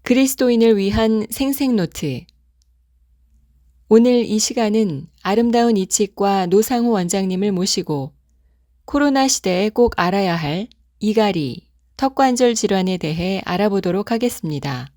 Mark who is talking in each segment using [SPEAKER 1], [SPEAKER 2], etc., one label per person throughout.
[SPEAKER 1] 그리스도인을 위한 생생노트. 오늘 이 시간은 아름다운 이칙과 노상호 원장님을 모시고 코로나 시대에 꼭 알아야 할 이갈이, 턱관절 질환에 대해 알아보도록 하겠습니다.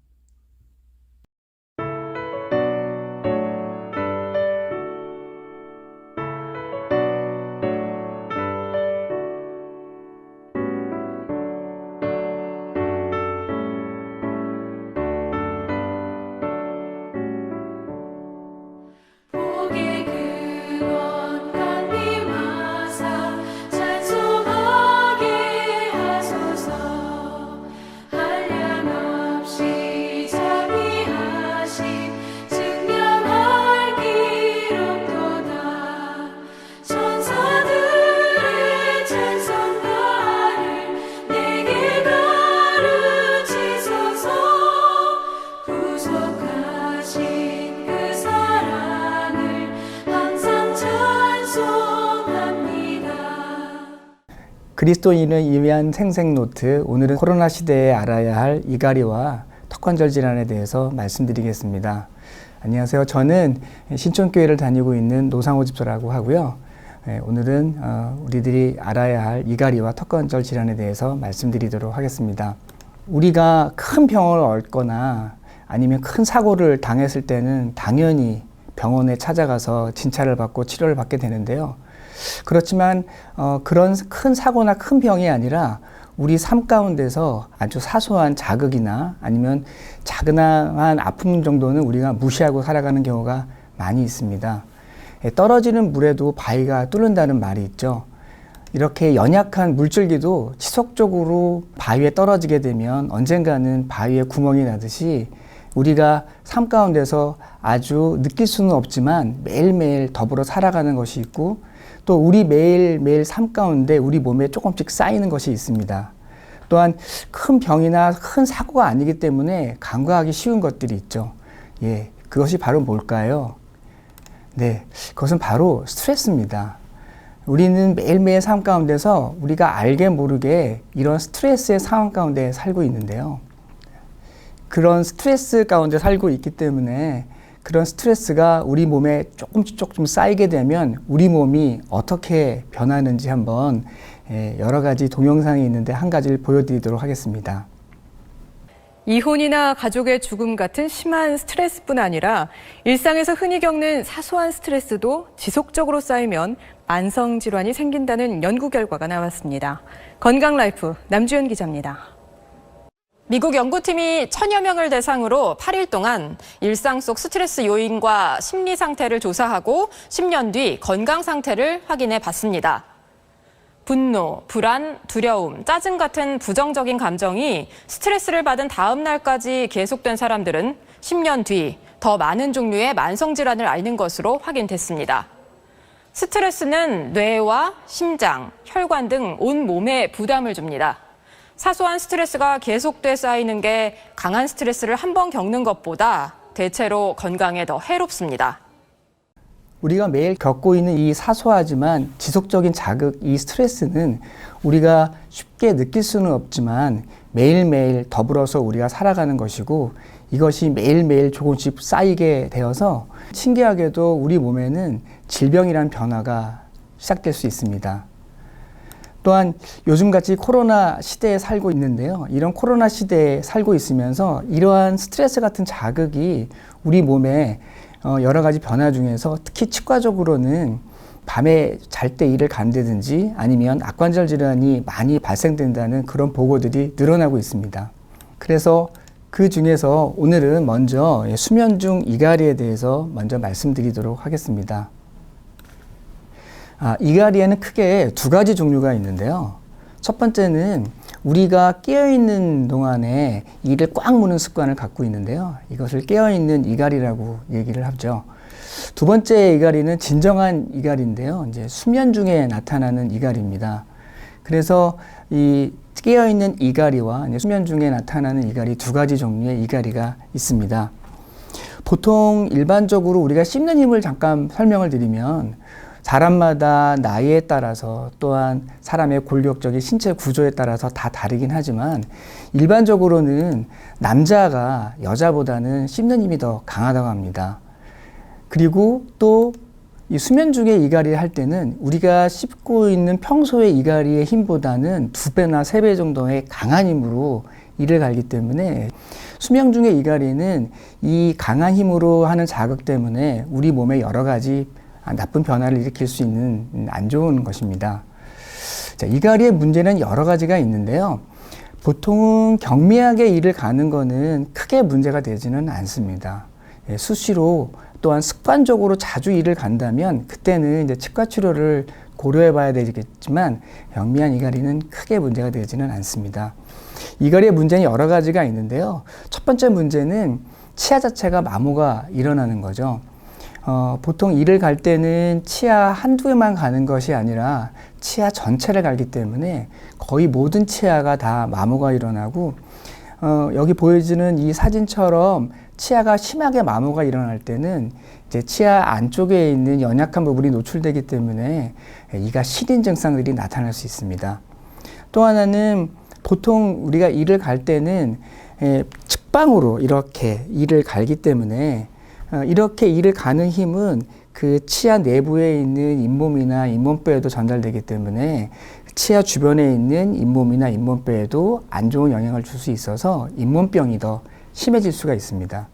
[SPEAKER 2] 그리스도인을 위한 생생노트. 오늘은 코로나 시대에 알아야 할 이갈이와 턱관절 질환에 대해서 말씀드리겠습니다. 안녕하세요. 저는 신촌교회를 다니고 있는 노상호 집사라고 하고요. 오늘은 우리들이 알아야 할 이갈이와 턱관절 질환에 대해서 말씀드리도록 하겠습니다. 우리가 큰 병을 앓거나 아니면 큰 사고를 당했을 때는 당연히 병원에 찾아가서 진찰을 받고 치료를 받게 되는데요. 그렇지만 그런 큰 사고나 큰 병이 아니라 우리 삶 가운데서 아주 사소한 자극이나 아니면 작은한 아픔 정도는 우리가 무시하고 살아가는 경우가 많이 있습니다. 떨어지는 물에도 바위가 뚫는다는 말이 있죠. 이렇게 연약한 물줄기도 지속적으로 바위에 떨어지게 되면 언젠가는 바위에 구멍이 나듯이 우리가 삶 가운데서 아주 느낄 수는 없지만 매일매일 더불어 살아가는 것이 있고, 또 우리 매일매일 삶 가운데 우리 몸에 조금씩 쌓이는 것이 있습니다. 또한 큰 병이나 큰 사고가 아니기 때문에 간과하기 쉬운 것들이 있죠. 그것이 바로 뭘까요? 그것은 바로 스트레스입니다. 우리는 매일매일 삶 가운데서 우리가 알게 모르게 이런 스트레스의 상황 가운데 살고 있는데요. 그런 스트레스 가운데 살고 있기 때문에 그런 스트레스가 우리 몸에 조금 쌓이게 되면 우리 몸이 어떻게 변하는지 한번 여러 가지 동영상이 있는데 한 가지를 보여드리도록 하겠습니다.
[SPEAKER 3] 이혼이나 가족의 죽음 같은 심한 스트레스뿐 아니라 일상에서 흔히 겪는 사소한 스트레스도 지속적으로 쌓이면 만성질환이 생긴다는 연구 결과가 나왔습니다. 건강라이프 남주현 기자입니다.
[SPEAKER 4] 미국 연구팀이 1000여 명을 대상으로 8일 동안 일상 속 스트레스 요인과 심리 상태를 조사하고 10년 뒤 건강 상태를 확인해 봤습니다. 분노, 불안, 두려움, 짜증 같은 부정적인 감정이 스트레스를 받은 다음 날까지 계속된 사람들은 10년 뒤 더 많은 종류의 만성질환을 앓는 것으로 확인됐습니다. 스트레스는 뇌와 심장, 혈관 등 온 몸에 부담을 줍니다. 사소한 스트레스가 계속돼 쌓이는 게 강한 스트레스를 한 번 겪는 것보다 대체로 건강에 더 해롭습니다.
[SPEAKER 2] 우리가 매일 겪고 있는 이 사소하지만 지속적인 자극, 이 스트레스는 우리가 쉽게 느낄 수는 없지만 매일매일 더불어서 우리가 살아가는 것이고, 이것이 매일매일 조금씩 쌓이게 되어서 신기하게도 우리 몸에는 질병이란 변화가 시작될 수 있습니다. 또한 요즘같이 코로나 시대에 살고 있는데요. 이런 코로나 시대에 살고 있으면서 이러한 스트레스 같은 자극이 우리 몸에 여러 가지 변화 중에서 특히 치과적으로는 밤에 잘 때 이를 간다든지 아니면 악관절 질환이 많이 발생된다는 그런 보고들이 늘어나고 있습니다. 그래서 그 중에서 오늘은 먼저 수면 중 이갈이에 대해서 먼저 말씀드리도록 하겠습니다. 이갈이에는 크게 두 가지 종류가 있는데요. 첫 번째는 우리가 깨어있는 동안에 이를 꽉 무는 습관을 갖고 있는데요. 이것을 깨어있는 이갈이라고 얘기를 하죠. 두 번째 이갈이는 진정한 이갈인데요. 이제 수면 중에 나타나는 이갈입니다. 그래서 이 깨어있는 이갈이와 수면 중에 나타나는 이갈이 두 가지 종류의 이갈이가 있습니다. 보통 일반적으로 우리가 씹는 힘을 잠깐 설명을 드리면 사람마다 나이에 따라서 또한 사람의 골격적인 신체 구조에 따라서 다 다르긴 하지만 일반적으로는 남자가 여자보다는 씹는 힘이 더 강하다고 합니다. 그리고 또 이 수면 중에 이갈이를 할 때는 우리가 씹고 있는 평소의 이갈이의 힘보다는 2배나 3배 정도의 강한 힘으로 이를 갈기 때문에 수면 중의 이갈이는 이 강한 힘으로 하는 자극 때문에 우리 몸에 여러 가지 나쁜 변화를 일으킬 수 있는 안 좋은 것입니다. 자, 이갈이의 문제는 여러 가지가 있는데요. 보통은 경미하게 이를 가는 거는 크게 문제가 되지는 않습니다. 수시로 또한 습관적으로 자주 이를 간다면 그때는 이제 치과 치료를 고려해 봐야 되겠지만 경미한 이갈이는 크게 문제가 되지는 않습니다. 이갈이의 문제는 여러 가지가 있는데요. 첫 번째 문제는 치아 자체가 마모가 일어나는 거죠. 보통 이를 갈 때는 치아 한두 개만 가는 것이 아니라 치아 전체를 갈기 때문에 거의 모든 치아가 다 마모가 일어나고 여기 보여지는 이 사진처럼 치아가 심하게 마모가 일어날 때는 이제 치아 안쪽에 있는 연약한 부분이 노출되기 때문에 이가 시린 증상들이 나타날 수 있습니다. 또 하나는 보통 우리가 이를 갈 때는 측방으로 이렇게 이를 갈기 때문에 이렇게 이를 가는 힘은 그 치아 내부에 있는 잇몸이나 잇몸뼈에도 전달되기 때문에 치아 주변에 있는 잇몸이나 잇몸뼈에도 안 좋은 영향을 줄 수 있어서 잇몸병이 더 심해질 수가 있습니다.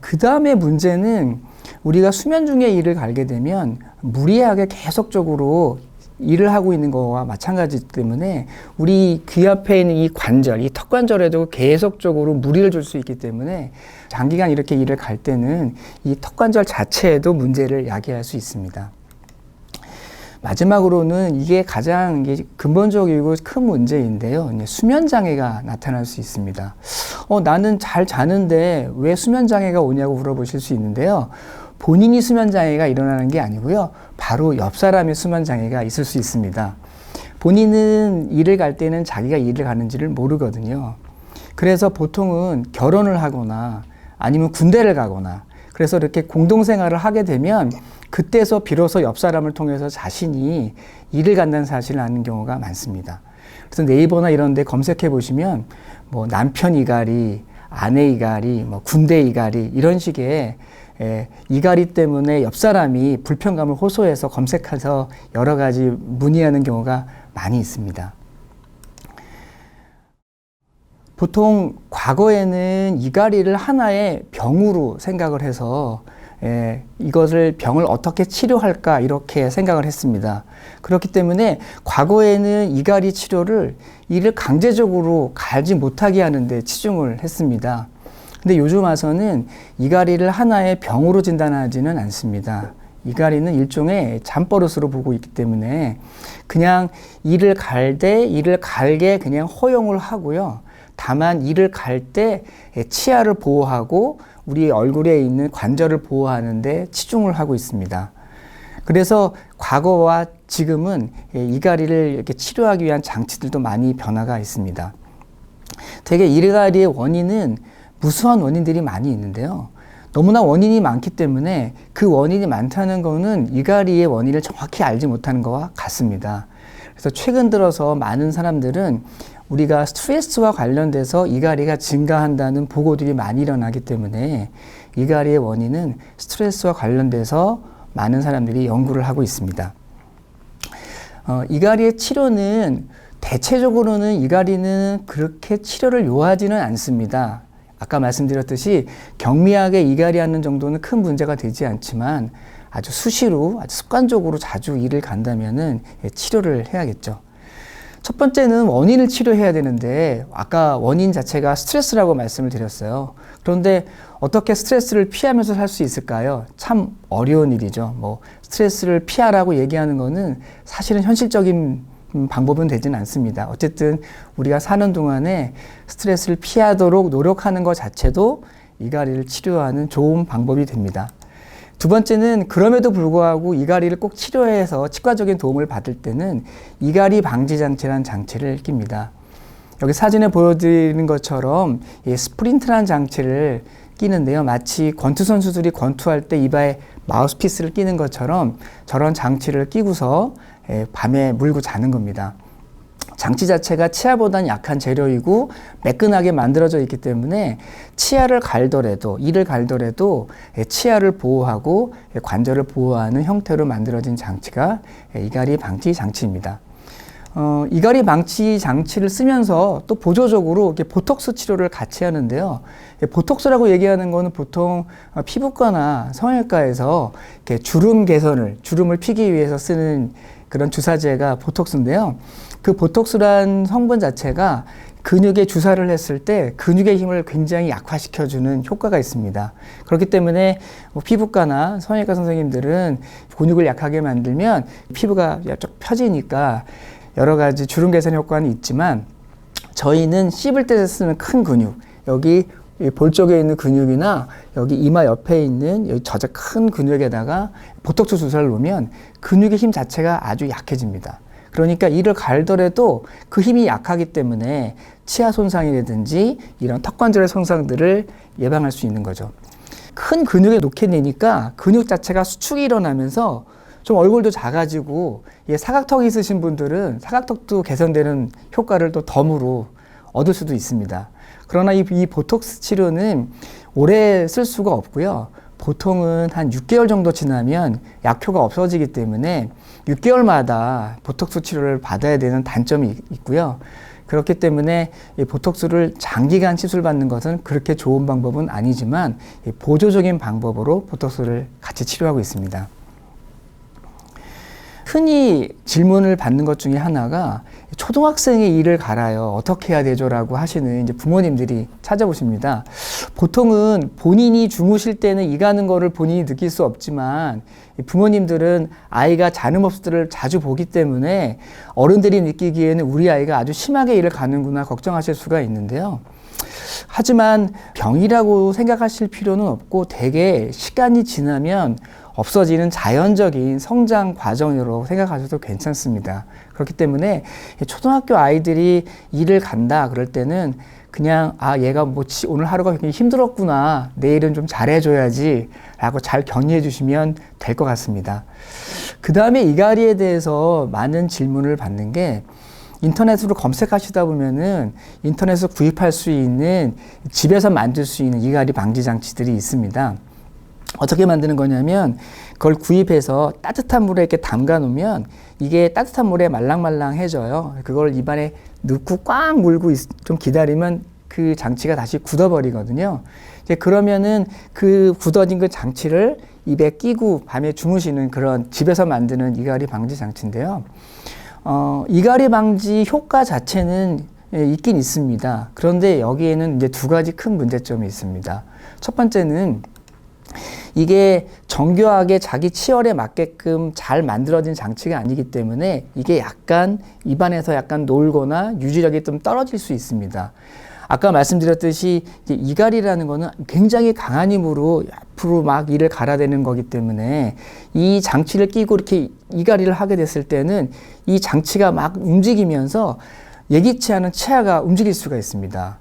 [SPEAKER 2] 그 다음에 문제는 우리가 수면 중에 이를 갈게 되면 무리하게 계속적으로 일을 하고 있는 거와 마찬가지 때문에 우리 귀 앞에 있는 이 관절, 이 턱관절에도 계속적으로 무리를 줄 수 있기 때문에 장기간 이렇게 일을 갈 때는 이 턱관절 자체에도 문제를 야기할 수 있습니다. 마지막으로는 이게 가장 근본적이고 큰 문제인데요. 수면 장애가 나타날 수 있습니다. 나는 잘 자는데 왜 수면 장애가 오냐고 물어보실 수 있는데요. 본인이 수면 장애가 일어나는 게 아니고요. 바로 옆 사람의 수면 장애가 있을 수 있습니다. 본인은 일을 갈 때는 자기가 일을 가는지를 모르거든요. 그래서 보통은 결혼을 하거나 아니면 군대를 가거나 그래서 이렇게 공동생활을 하게 되면 그때서 비로소 옆 사람을 통해서 자신이 일을 간다는 사실을 아는 경우가 많습니다. 그래서 네이버나 이런 데 검색해 보시면 뭐 남편 이갈이, 아내 이갈이, 뭐 군대 이갈이 이런 식의 이갈이 때문에 옆 사람이 불편감을 호소해서 검색해서 여러 가지 문의하는 경우가 많이 있습니다. 보통 과거에는 이갈이를 하나의 병으로 생각을 해서 이것을 병을 어떻게 치료할까 이렇게 생각을 했습니다. 그렇기 때문에 과거에는 이갈이 치료를 이를 강제적으로 갈지 못하게 하는 데 치중을 했습니다. 근데 요즘 와서는 이갈이를 하나의 병으로 진단하지는 않습니다. 이갈이는 일종의 잠버릇으로 보고 있기 때문에 그냥 이를 갈 때 이를 갈게 그냥 허용을 하고요. 다만 이를 갈 때 치아를 보호하고 우리 얼굴에 있는 관절을 보호하는 데 치중을 하고 있습니다. 그래서 과거와 지금은 이갈이를 이렇게 치료하기 위한 장치들도 많이 변화가 있습니다. 되게 이갈이의 원인은 무수한 원인들이 많이 있는데요. 너무나 원인이 많기 때문에 그 원인이 많다는 거는 이갈이의 원인을 정확히 알지 못하는 것과 같습니다. 그래서 최근 들어서 많은 사람들은 우리가 스트레스와 관련돼서 이갈이가 증가한다는 보고들이 많이 일어나기 때문에 이갈이의 원인은 스트레스와 관련돼서 많은 사람들이 연구를 하고 있습니다. 이갈이의 치료는 대체적으로는 이갈이는 그렇게 치료를 요하지는 않습니다. 아까 말씀드렸듯이 경미하게 이갈이하는 정도는 큰 문제가 되지 않지만 아주 수시로 아주 습관적으로 자주 이를 간다면은 치료를 해야겠죠. 첫 번째는 원인을 치료해야 되는데 아까 원인 자체가 스트레스라고 말씀을 드렸어요. 그런데 어떻게 스트레스를 피하면서 살 수 있을까요? 참 어려운 일이죠. 뭐 스트레스를 피하라고 얘기하는 거는 사실은 현실적인 방법은 되지는 않습니다. 어쨌든 우리가 사는 동안에 스트레스를 피하도록 노력하는 것 자체도 이갈이를 치료하는 좋은 방법이 됩니다. 두 번째는 그럼에도 불구하고 이갈이를 꼭 치료해서 치과적인 도움을 받을 때는 이갈이 방지 장치라는 장치를 낍니다. 여기 사진에 보여드리는 것처럼 이 스프린트라는 장치를 끼는데요. 마치 권투 선수들이 권투할 때 이마에 마우스피스를 끼는 것처럼 저런 장치를 끼고서 밤에 물고 자는 겁니다. 장치 자체가 치아보다는 약한 재료이고 매끈하게 만들어져 있기 때문에 치아를 갈더라도, 이를 갈더라도 치아를 보호하고 관절을 보호하는 형태로 만들어진 장치가 이갈이 방지 장치입니다. 이갈이 방치 장치를 쓰면서 또 보조적으로 이렇게 보톡스 치료를 같이 하는데요. 보톡스라고 얘기하는 거는 보통 피부과나 성형외과에서 이렇게 주름을 피기 위해서 쓰는 그런 주사제가 보톡스인데요. 그 보톡스란 성분 자체가 근육에 주사를 했을 때 근육의 힘을 굉장히 약화시켜주는 효과가 있습니다. 그렇기 때문에 피부과나 성형외과 선생님들은 근육을 약하게 만들면 피부가 쭉 펴지니까 여러 가지 주름 개선 효과는 있지만 저희는 씹을 때 쓰는 큰 근육, 여기 볼 쪽에 있는 근육이나 여기 이마 옆에 있는 여기 큰 근육에다가 보톡스 주사를 놓으면 근육의 힘 자체가 아주 약해집니다. 그러니까 이를 갈더라도 그 힘이 약하기 때문에 치아 손상이라든지 이런 턱관절의 손상들을 예방할 수 있는 거죠. 큰 근육에 놓게 되니까 근육 자체가 수축이 일어나면서 좀 얼굴도 작아지고 사각턱이 있으신 분들은 사각턱도 개선되는 효과를 또 덤으로 얻을 수도 있습니다. 그러나 이 보톡스 치료는 오래 쓸 수가 없고요. 보통은 한 6개월 정도 지나면 약효가 없어지기 때문에 6개월마다 보톡스 치료를 받아야 되는 단점이 있고요. 그렇기 때문에 이 보톡스를 장기간 시술받는 것은 그렇게 좋은 방법은 아니지만 보조적인 방법으로 보톡스를 같이 치료하고 있습니다. 흔히 질문을 받는 것 중에 하나가 초등학생의 이를 갈아요. 어떻게 해야 되죠? 라고 하시는 이제 부모님들이 찾아오십니다. 보통은 본인이 주무실 때는 이 가는 거를 본인이 느낄 수 없지만 부모님들은 아이가 자는 모습들을 자주 보기 때문에 어른들이 느끼기에는 우리 아이가 아주 심하게 이를 가는구나 걱정하실 수가 있는데요. 하지만 병이라고 생각하실 필요는 없고 대개 시간이 지나면 없어지는 자연적인 성장 과정으로 생각하셔도 괜찮습니다. 그렇기 때문에 초등학교 아이들이 일을 간다 그럴 때는 그냥 얘가 오늘 하루가 굉장히 힘들었구나, 내일은 좀 잘해줘야지 라고 잘 격려해 주시면 될 것 같습니다. 그 다음에 이갈이에 대해서 많은 질문을 받는 게 인터넷으로 검색하시다 보면은 인터넷에서 구입할 수 있는 집에서 만들 수 있는 이갈이 방지 장치들이 있습니다. 어떻게 만드는 거냐면 그걸 구입해서 따뜻한 물에 이렇게 담가 놓으면 이게 따뜻한 물에 말랑말랑해져요. 그걸 입안에 넣고 꽉 물고 좀 기다리면 그 장치가 다시 굳어버리거든요. 이제 그러면은 그 굳어진 그 장치를 입에 끼고 밤에 주무시는 그런 집에서 만드는 이갈이 방지 장치인데요. 이갈이 방지 효과 자체는 있긴 있습니다. 그런데 여기에는 이제 두 가지 큰 문제점이 있습니다. 첫 번째는 이게 정교하게 자기 치열에 맞게끔 잘 만들어진 장치가 아니기 때문에 이게 약간 입안에서 약간 놀거나 유지력이 좀 떨어질 수 있습니다. 아까 말씀드렸듯이 이갈이라는 거는 굉장히 강한 힘으로 앞으로 막 이를 갈아대는 거기 때문에 이 장치를 끼고 이렇게 이갈이를 하게 됐을 때는 이 장치가 막 움직이면서 예기치 않은 치아가 움직일 수가 있습니다.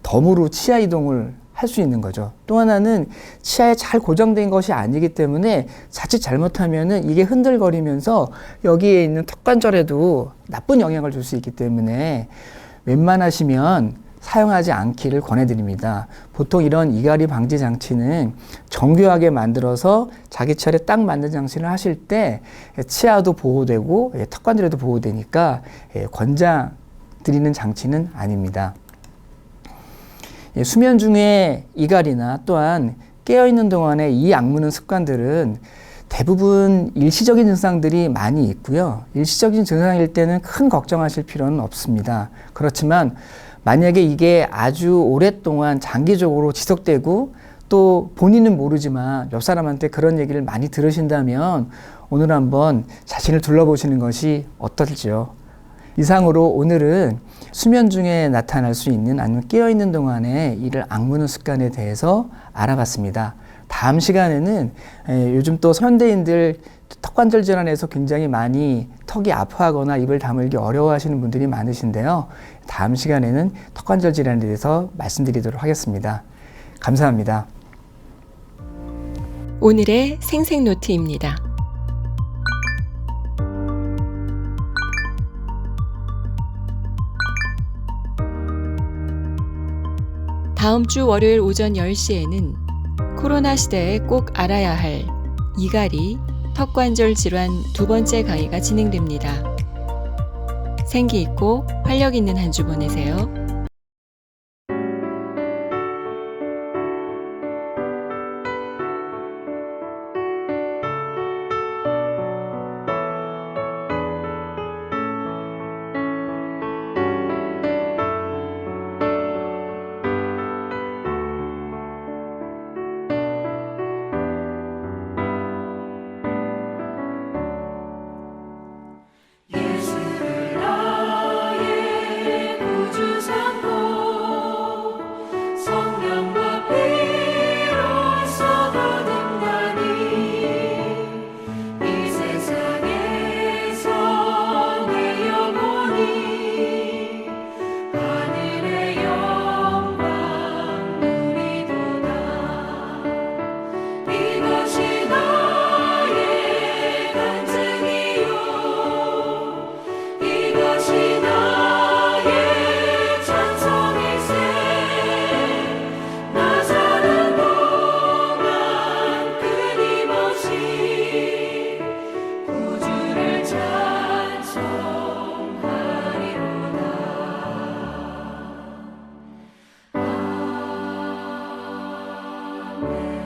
[SPEAKER 2] 덤으로 치아 이동을 할 수 있는 거죠. 또 하나는 치아에 잘 고정된 것이 아니기 때문에 자칫 잘못하면은 이게 흔들거리면서 여기에 있는 턱관절에도 나쁜 영향을 줄 수 있기 때문에 웬만하시면 사용하지 않기를 권해드립니다. 보통 이런 이갈이 방지 장치는 정교하게 만들어서 자기 치아에 딱 맞는 장치를 하실 때 치아도 보호되고 턱관절에도 보호되니까 권장드리는 장치는 아닙니다. 수면 중에 이갈이나 또한 깨어있는 동안에 이 악무는 습관들은 대부분 일시적인 증상들이 많이 있고요. 일시적인 증상일 때는 큰 걱정하실 필요는 없습니다. 그렇지만 만약에 이게 아주 오랫동안 장기적으로 지속되고 또 본인은 모르지만 옆 사람한테 그런 얘기를 많이 들으신다면 오늘 한번 자신을 둘러보시는 것이 어떨지요. 이상으로 오늘은 수면 중에 나타날 수 있는 아니면 깨어있는 동안에 이를 악무는 습관에 대해서 알아봤습니다. 다음 시간에는 요즘 또 현대인들 턱관절 질환에서 굉장히 많이 턱이 아파하거나 입을 다물기 어려워하시는 분들이 많으신데요. 다음 시간에는 턱관절 질환에 대해서 말씀드리도록 하겠습니다. 감사합니다.
[SPEAKER 1] 오늘의 생생노트입니다. 다음 주 월요일 오전 10시에는 코로나 시대에 꼭 알아야 할 이갈이, 턱관절 질환 두 번째 강의가 진행됩니다. 생기 있고 활력 있는 한 주 보내세요.
[SPEAKER 5] 아멘.